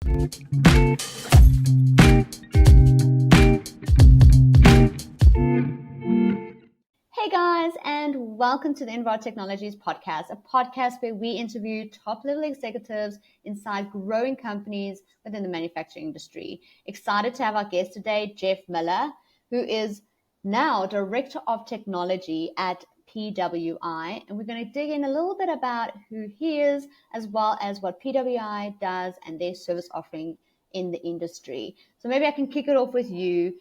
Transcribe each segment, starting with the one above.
Hey guys, and welcome to the Invar Technologies Podcast, a podcast where we interview top-level executives inside growing companies within the manufacturing industry. Excited to have our guest today, Jeff Miller, who is now Director of Technology at PWI, and we're going to dig in a little bit about who he is, as well as what PWI does and their service offering in the industry. So maybe I can kick it off with you.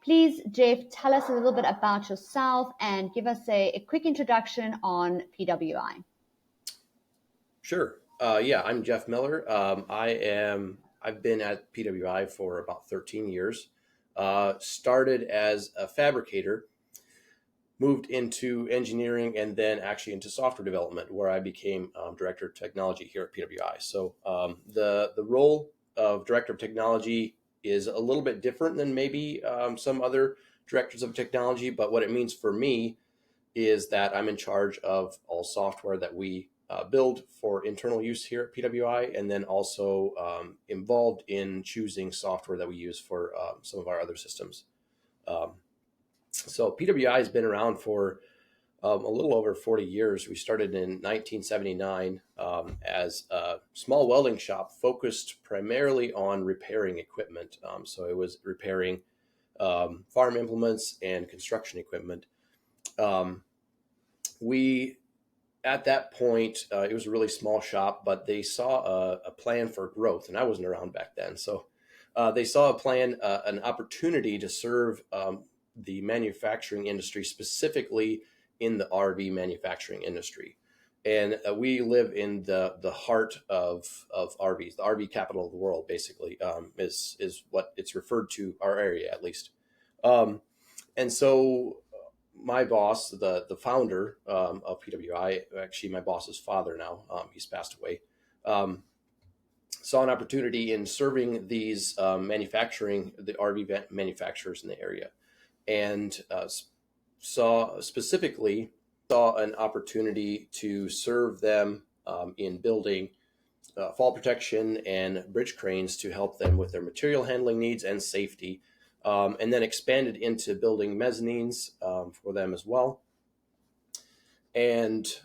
Please, Jeff, tell us a little bit about yourself and give us a quick introduction on PWI. Sure. I'm Jeff Miller. I've been at PWI for about 13 years. Started as a fabricator, moved into engineering, and then actually into software development, where I became Director of Technology here at PWI. So the role of Director of Technology is a little bit different than maybe some other directors of technology, but what it means for me is that I'm in charge of all software that we build for internal use here at PWI, and then also involved in choosing software that we use for some of our other systems. So PWI has been around for a little over 40 years. We started in 1979 as a small welding shop focused primarily on repairing equipment. So it was repairing farm implements and construction equipment. At that point, it was a really small shop, but they saw a plan for growth, and I wasn't around back then. So they saw a plan, an opportunity to serve the manufacturing industry, specifically in the RV manufacturing industry. And we live in the heart of RVs, the RV capital of the world, basically, is what it's referred to, our area at least. And so my boss, the founder of PWI, actually my boss's father now, he's passed away, saw an opportunity in serving these the RV manufacturers in the area, and saw an opportunity to serve them in building fall protection and bridge cranes to help them with their material handling needs and safety, and then expanded into building mezzanines for them as well, and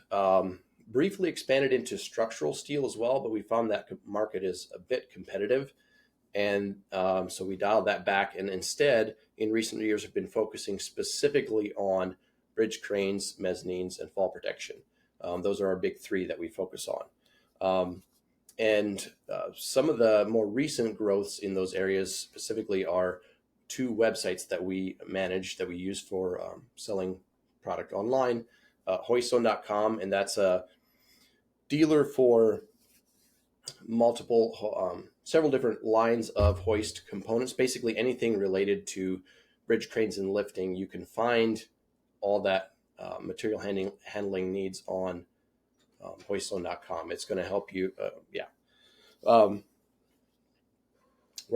briefly expanded into structural steel as well, but we found that market is a bit competitive. And so we dialed that back, and instead, in recent years, have been focusing specifically on bridge cranes, mezzanines, and fall protection. Those are our big three that we focus on. And some of the more recent growths in those areas specifically are two websites that we manage, that we use for selling product online, hoistzone.com, and that's a dealer for several different lines of hoist components. Basically anything related to bridge cranes and lifting, you can find all that material handling needs on hoistzone.com. It's going to help you. We're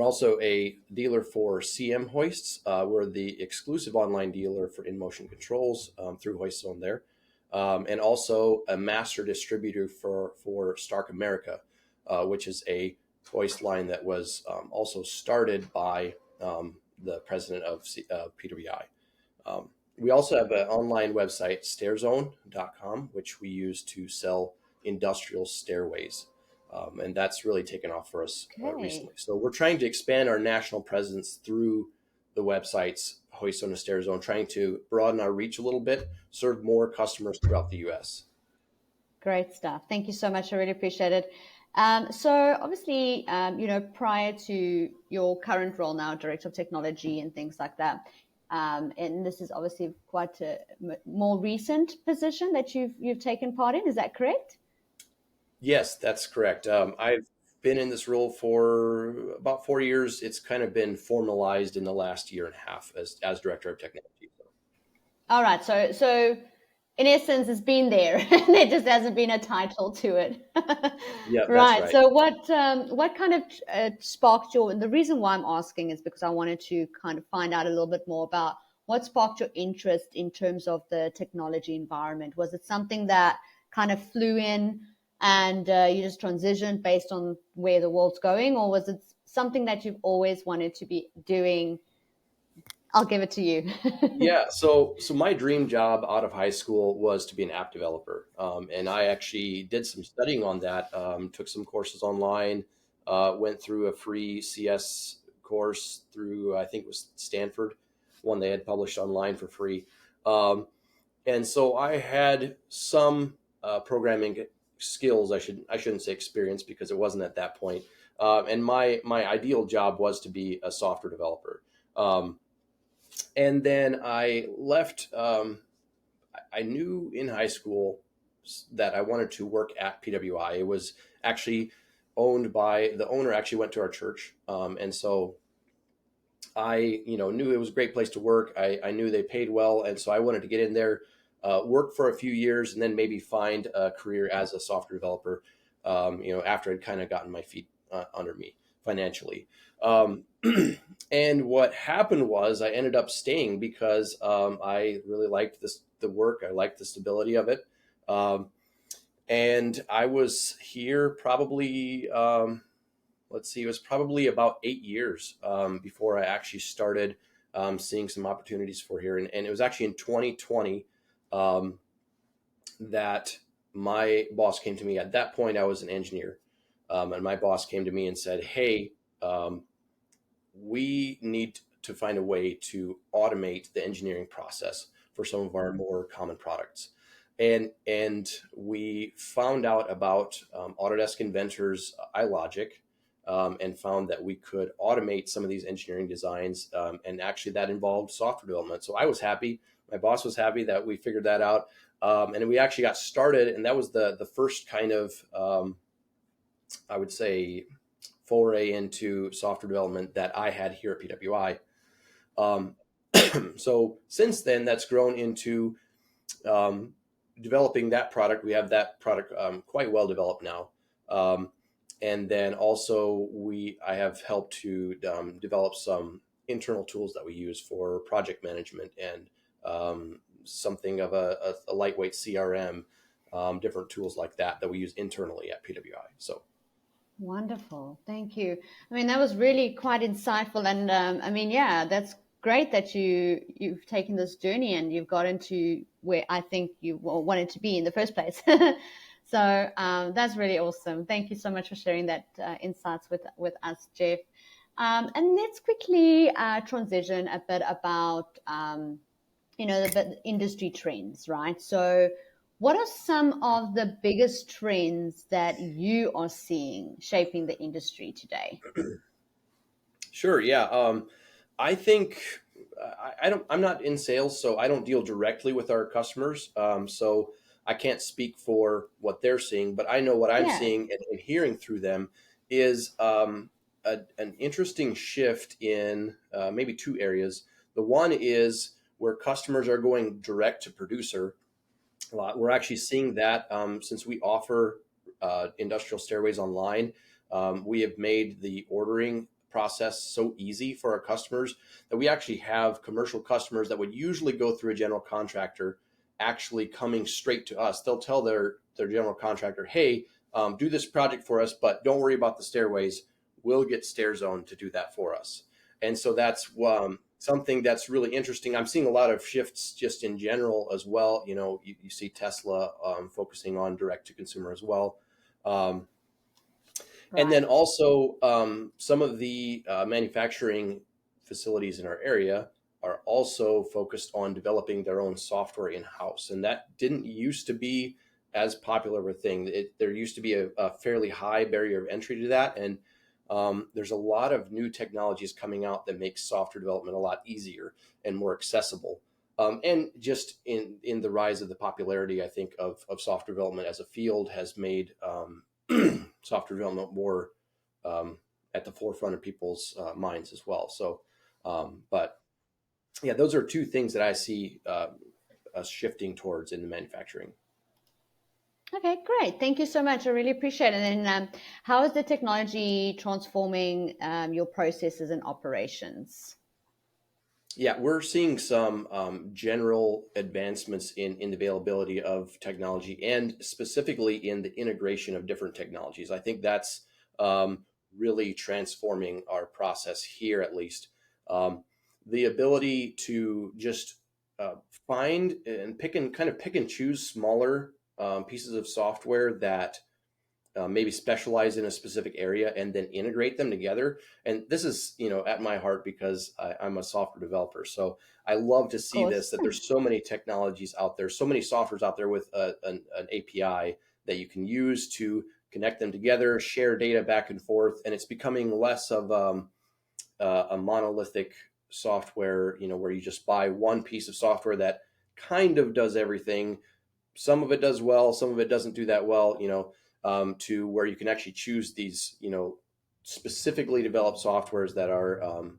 also a dealer for CM hoists. We're the exclusive online dealer for in-motion controls through HoistZone there, and also a master distributor for Stark America, which is a hoist line that was also started by the president of PWI. We also have an online website, stairzone.com, which we use to sell industrial stairways. And that's really taken off for us recently. So we're trying to expand our national presence through the websites, HoistZone and StairZone, trying to broaden our reach a little bit, serve more customers throughout the U.S. Great stuff. Thank you so much. I really appreciate it. So obviously, prior to your current role now, Director of Technology and things like that, and this is obviously quite a more recent position that you've taken part in. Is that correct? Yes, that's correct. I've been in this role for about 4 years. It's kind of been formalized in the last year and a half as Director of Technology. All right. So in essence, it's been there, and there just hasn't been a title to it. Yeah, right. Right. So what kind of sparked the reason why I'm asking is because I wanted to kind of find out a little bit more about what sparked your interest in terms of the technology environment. Was it something that kind of flew in and you just transitioned based on where the world's going, or was it something that you've always wanted to be doing? I'll give it to you. Yeah, so my dream job out of high school was to be an app developer, and I actually did some studying on that. Took some courses online, went through a free CS course through I think it was Stanford, one they had published online for free, and so I had some programming skills. I shouldn't say experience because it wasn't at that point. And my ideal job was to be a software developer. And then I left. I knew in high school that I wanted to work at PWI. It was actually owned by the owner. Actually went to our church, and so I knew it was a great place to work. I knew they paid well, and so I wanted to get in there, work for a few years, and then maybe find a career as a software developer. After I'd kind of gotten my feet under me financially. And what happened was I ended up staying because I really liked the work. I liked the stability of it. And I was here probably, it was probably about 8 years before I actually started seeing some opportunities for here. And it was actually in 2020 that my boss came to me. At that point, I was an engineer. And my boss came to me and said, hey, we need to find a way to automate the engineering process for some of our more common products. And we found out about Autodesk Inventor's iLogic, and found that we could automate some of these engineering designs. And actually that involved software development. So I was happy. My boss was happy that we figured that out. And we actually got started. And that was the first kind of, I would say, foray into software development that I had here at PWI. So since then, that's grown into developing that product. We have that product quite well developed now. And then also I have helped to develop some internal tools that we use for project management and something of a lightweight CRM, different tools like that we use internally at PWI. So. Wonderful. Thank you. I mean, that was really quite insightful. And that's great that you've taken this journey and you've gotten to where I think you wanted to be in the first place. So that's really awesome. Thank you so much for sharing that insights with us, Jeff. And let's quickly transition a bit about, the industry trends, right? So what are some of the biggest trends that you are seeing shaping the industry today? Sure. Yeah. I think I'm not in sales, so I don't deal directly with our customers. So I can't speak for what they're seeing, but I know what I'm seeing and hearing through them is an interesting shift in maybe two areas. The one is where customers are going direct to producer. A lot. We're actually seeing that since we offer industrial stairways online. We have made the ordering process so easy for our customers that we actually have commercial customers that would usually go through a general contractor actually coming straight to us. They'll tell their general contractor, hey, do this project for us, but don't worry about the stairways. We'll get StairZone to do that for us. And so that's something that's really interesting. I'm seeing a lot of shifts just in general as well. You see Tesla focusing on direct to consumer as well. And then also some of the manufacturing facilities in our area are also focused on developing their own software in-house. And that didn't used to be as popular of a thing. There used to be a fairly high barrier of entry to that. And there's a lot of new technologies coming out that make software development a lot easier and more accessible. And just in the rise of the popularity, I think, of software development as a field has made software development more at the forefront of people's minds as well. So, but yeah, those are two things that I see us shifting towards in the manufacturing. Okay, great. Thank you so much. I really appreciate it. And how is the technology transforming your processes and operations? Yeah, we're seeing some general advancements in the availability of technology and specifically in the integration of different technologies. I think that's really transforming our process here, at least. The ability to just find and pick and choose smaller pieces of software that maybe specialize in a specific area and then integrate them together. And this is, at my heart because I'm a software developer. So I love to Of see course. this, that there's so many technologies out there, so many softwares out there with an API that you can use to connect them together, share data back and forth. And it's becoming less of a monolithic software, where you just buy one piece of software that kind of does everything. Some of it does well, some of it doesn't do that well, to where you can actually choose these, specifically developed softwares that are,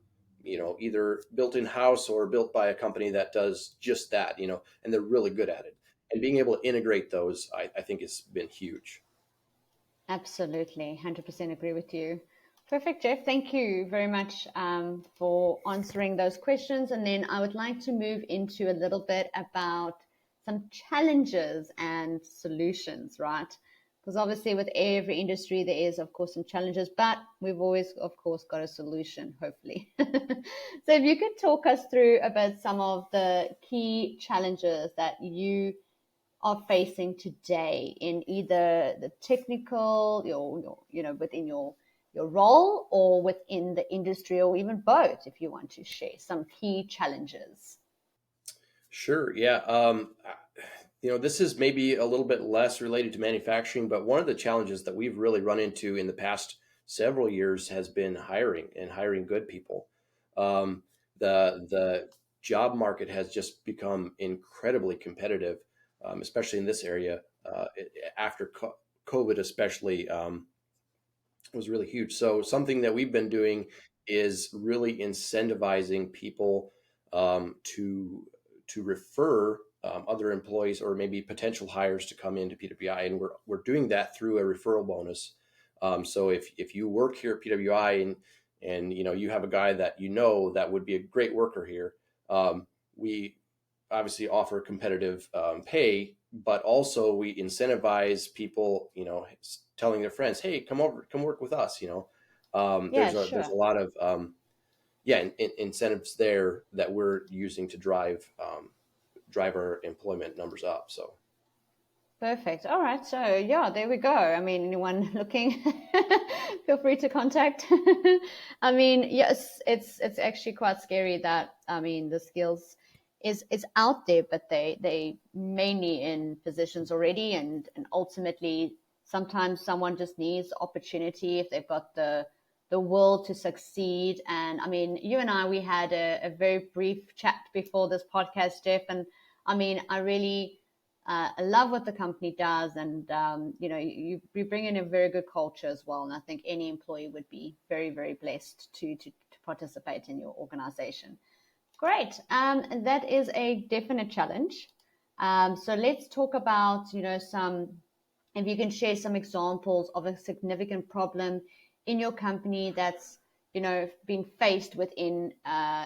either built in house or built by a company that does just that, and they're really good at it. And being able to integrate those, I think has been huge. Absolutely, 100% agree with you. Perfect, Jeff. Thank you very much for answering those questions. And then I would like to move into a little bit about some challenges and solutions, right? Because obviously with every industry, there is, of course, some challenges, but we've always, of course, got a solution, hopefully. So if you could talk us through about some of the key challenges that you are facing today in either the technical, within your role or within the industry, or even both, if you want to share some key challenges. Sure. Yeah. This is maybe a little bit less related to manufacturing, but one of the challenges that we've really run into in the past several years has been hiring and hiring good people. The job market has just become incredibly competitive, especially in this area. After COVID, especially, was really huge. So something that we've been doing is really incentivizing people to refer other employees or maybe potential hires to come into PWI, and we're doing that through a referral bonus. So if you work here at PWI and you have a guy that that would be a great worker here, we obviously offer competitive pay, but also we incentivize people, telling their friends, hey, come work with us. Yeah, There's sure. a lot of incentives there that we're using to drive our employment numbers up. So Perfect. All right. So yeah, there we go. I mean, anyone looking, feel free to contact. I mean, yes, it's actually quite scary that, I mean, the skills is out there, but they mainly in positions already, and ultimately sometimes someone just needs opportunity if they've got the will to succeed. And I mean, you and I, we had a very brief chat before this podcast, Jeff, and I mean, I really I love what the company does, and you bring in a very good culture as well. And I think any employee would be very, very blessed to participate in your organization. Great, that is a definite challenge. So let's talk about some. If you can share some examples of a significant problem in your company that's been faced within,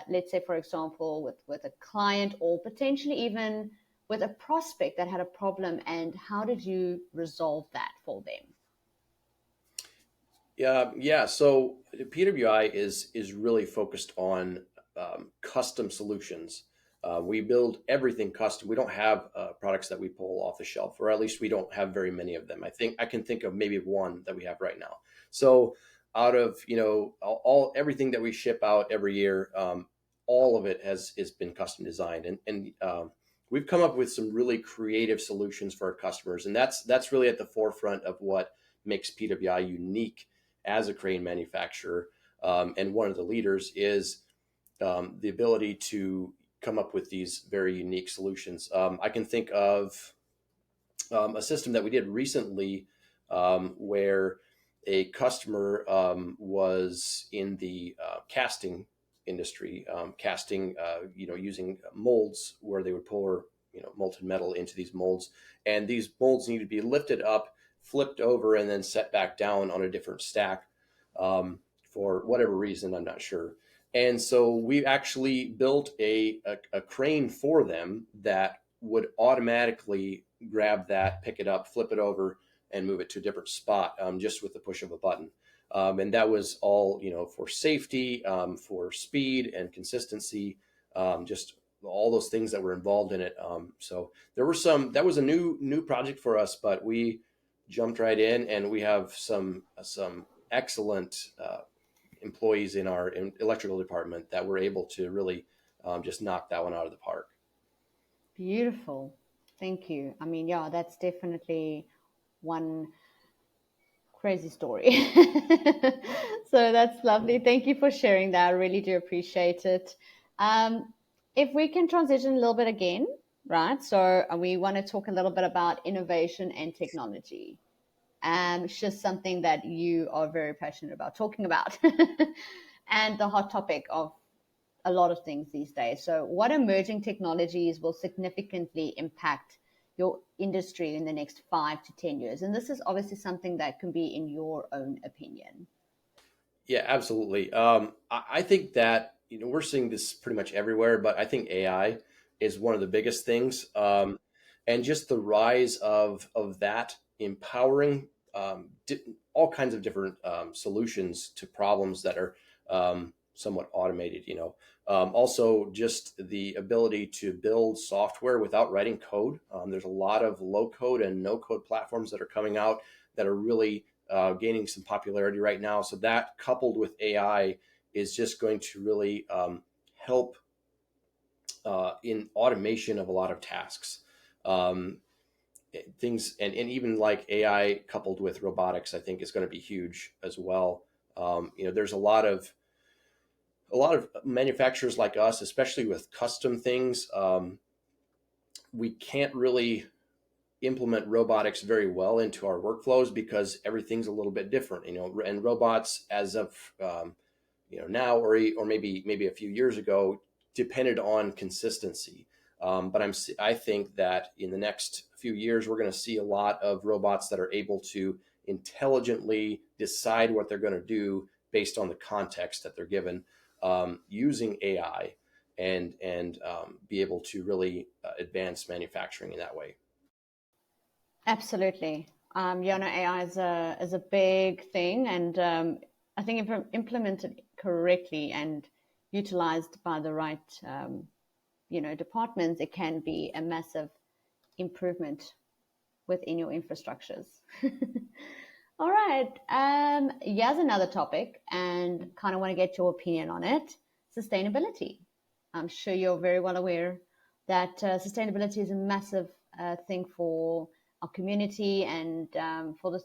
let's say, for example, with a client or potentially even with a prospect that had a problem, and how did you resolve that for them? yeah. So PWI is really focused on custom solutions. We build everything custom. We don't have products that we pull off the shelf, or at least we don't have very many of them. I think I can think of maybe one that we have right now. So out of all everything that we ship out every year, all of it has been custom designed, and we've come up with some really creative solutions for our customers, and that's really at the forefront of what makes PWI unique as a crane manufacturer. And one of the leaders is the ability to come up with these very unique solutions. I can think of a system that we did recently where a customer was in the casting industry, casting, using molds where they would pour, molten metal into these molds, and these molds need to be lifted up, flipped over, and then set back down on a different stack for whatever reason, I'm not sure. And so we actually built a crane for them that would automatically grab that, pick it up, flip it over, and move it to a different spot just with the push of a button. And that was all, for safety, for speed and consistency, just all those things that were involved in it. So that was a new project for us, but we jumped right in, and we have some excellent employees in our electrical department that were able to really just knock that one out of the park. Beautiful. Thank you. I mean, yeah, that's definitely one crazy story. So that's lovely. Thank you for sharing that. I really do appreciate it. If we can transition a little bit again, right? So we want to talk a little bit about innovation and technology. It's just something that you are very passionate about talking about, and the hot topic of a lot of things these days. So, what emerging technologies will significantly impact your industry in the next 5 to 10 years? And this is obviously something that can be in your own opinion. Yeah, absolutely. I think that we're seeing this pretty much everywhere, but I think AI is one of the biggest things, and just the rise of that empowering all kinds of different solutions to problems that are somewhat automated. Also, just the ability to build software without writing code. There's a lot of low code and no code platforms that are coming out that are really gaining some popularity right now. So that, coupled with AI, is just going to really help in automation of a lot of tasks. Things and even like AI coupled with robotics, I think is going to be huge as well. There's a lot of manufacturers like us, especially with custom things. We can't really implement robotics very well into our workflows because everything's a little bit different, and robots as of, now, or maybe a few years ago, depended on consistency. But I think that in the next few years, we're going to see a lot of robots that are able to intelligently decide what they're going to do based on the context that they're given, using AI, and be able to really advance manufacturing in that way. Absolutely. AI is a big thing, and I think if implemented correctly and utilized by the right departments, it can be a massive improvement within your infrastructures. All right. Here's another topic, and kind of want to get your opinion on it. Sustainability. I'm sure you're very well aware that sustainability is a massive thing for our community, and for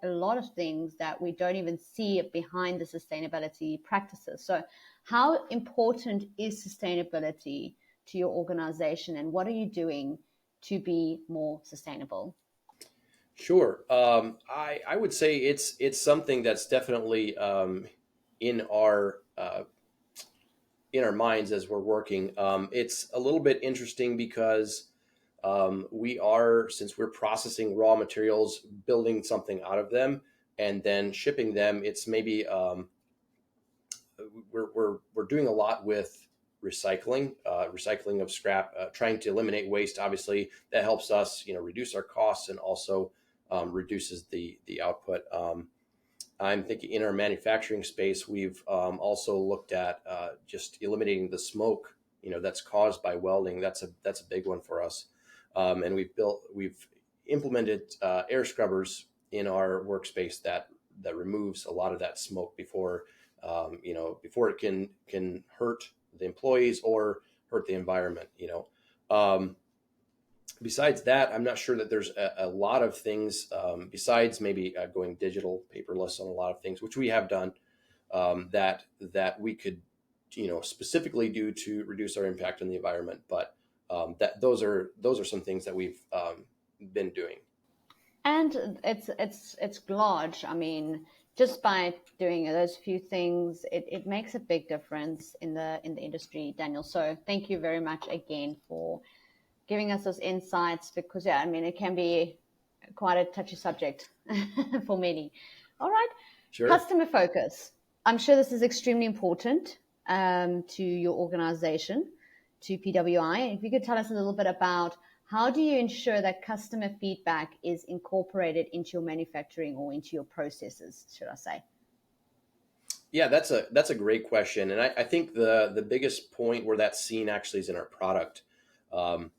a lot of things that we don't even see behind the sustainability practices. So, how important is sustainability to your organization, and what are you doing to be more sustainable? Sure. I would say it's something that's definitely in our minds as we're working. It's a little bit interesting because since we're processing raw materials, building something out of them, and then shipping them. It's maybe we're doing a lot with recycling of scrap, trying to eliminate waste. Obviously, that helps us, reduce our costs, and also reduces the output. I'm thinking in our manufacturing space, we've also looked at just eliminating the smoke, that's caused by welding. That's a big one for us. And we've implemented air scrubbers in our workspace that removes a lot of that smoke before it can hurt the employees or hurt the environment. Besides that, I'm not sure that there's a lot of things besides maybe going digital, paperless on a lot of things, which we have done, that we could, specifically do to reduce our impact on the environment. But that those are some things that we've been doing. And it's large. I mean, just by doing those few things, it makes a big difference in the industry, Daniel. So thank you very much again for giving us those insights, because it can be quite a touchy subject for many. All right. Sure. Customer focus. I'm sure this is extremely important to your organization, to PWI. If you could tell us a little bit about how do you ensure that customer feedback is incorporated into your manufacturing or into your processes, should I say? Yeah, that's a great question, and I think the biggest point where that's seen actually is in our product. Um,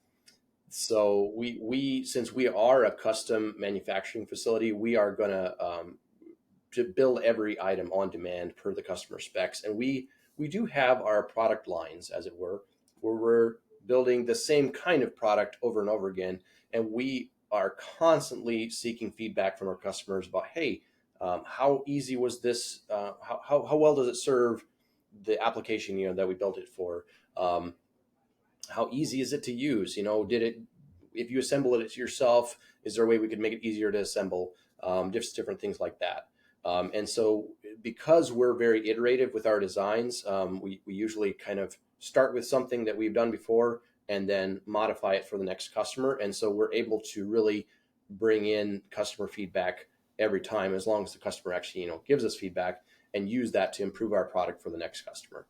so we since we are a custom manufacturing facility, we are gonna to build every item on demand per the customer specs, and we do have our product lines, as it were, where we're building the same kind of product over and over again, and we are constantly seeking feedback from our customers about, hey, how easy was this? How well does it serve the application that we built it for? Um, how easy is it to use? Did it, if you assemble it yourself, is there a way we could make it easier to assemble? Just different things like that. And so because we're very iterative with our designs, we usually kind of start with something that we've done before and then modify it for the next customer. And so we're able to really bring in customer feedback every time, as long as the customer actually, gives us feedback, and use that to improve our product for the next customer.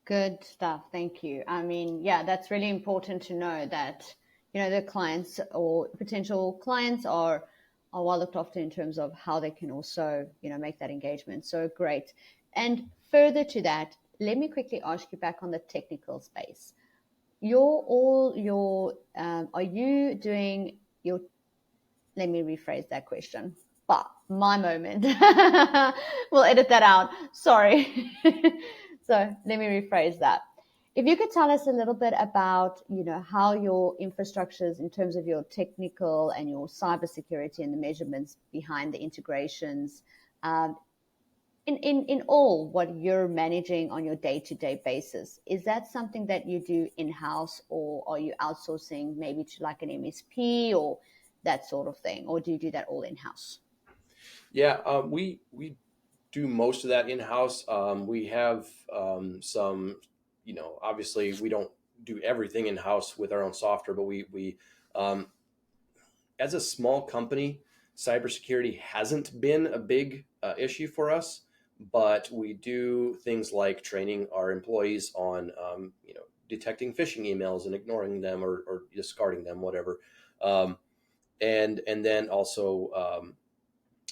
Good stuff. Thank you. I mean, yeah, that's really important to know that, the clients or potential clients are well looked after in terms of how they can also, make that engagement. So great. And further to that, let me quickly ask you back on the technical space. Are you doing your, let me rephrase that question. But my moment. We'll edit that out. Sorry. So let me rephrase that. If you could tell us a little bit about, how your infrastructures in terms of your technical and your cybersecurity and the measurements behind the integrations, in all what you're managing on your day-to-day basis, is that something that you do in-house, or are you outsourcing maybe to like an MSP or that sort of thing, or do you do that all in-house? Yeah, we do most of that in-house. We have some, obviously we don't do everything in-house with our own software, but we as a small company, cybersecurity hasn't been a big issue for us, but we do things like training our employees on, detecting phishing emails and ignoring them or discarding them, whatever. And then also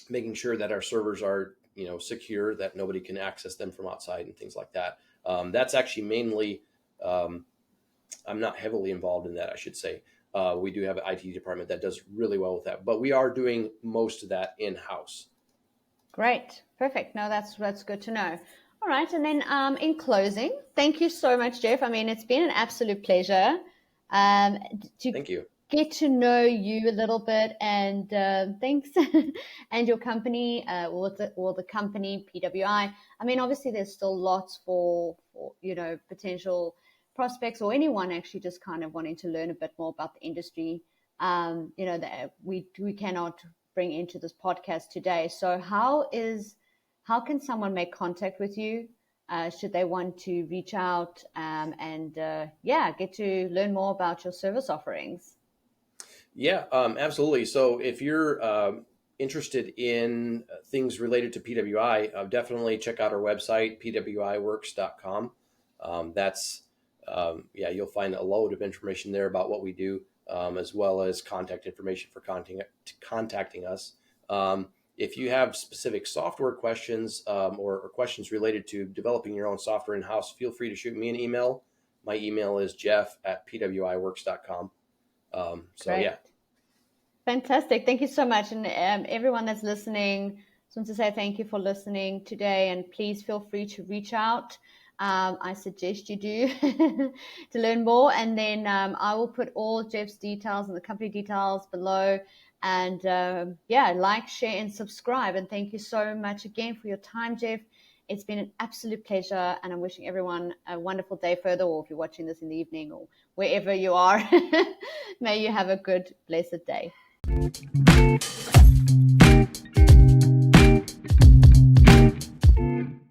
making sure that our servers are secure, that nobody can access them from outside and things like that. That's actually mainly, I'm not heavily involved in that, I should say. We do have an IT department that does really well with that, but we are doing most of that in-house. Great. Perfect. No, that's good to know. All right. And then in closing, thank you so much, Jeff. I mean, it's been an absolute pleasure Thank you. get to know you a little bit, and thanks, and your company, or the company PWI. I mean, obviously, there's still lots for potential prospects or anyone actually just kind of wanting to learn a bit more about the industry. That we cannot bring into this podcast today. So how can someone make contact with you? Should they want to reach out and get to learn more about your service offerings? Yeah, absolutely. So if you're interested in things related to PWI, definitely check out our website, pwiworks.com. You'll find a load of information there about what we do, as well as contact information for contacting us. If you have specific software questions or questions related to developing your own software in-house, feel free to shoot me an email. My email is jeff@pwiworks.com. Great. Yeah. Fantastic. Thank you so much. And everyone that's listening, just want to say thank you for listening today, and please feel free to reach out. I suggest you do to learn more. And then I will put all Jeff's details and the company details below. And like, share, and subscribe. And thank you so much again for your time, Jeff. It's been an absolute pleasure, and I'm wishing everyone a wonderful day further, or if you're watching this in the evening or wherever you are, may you have a good, blessed day.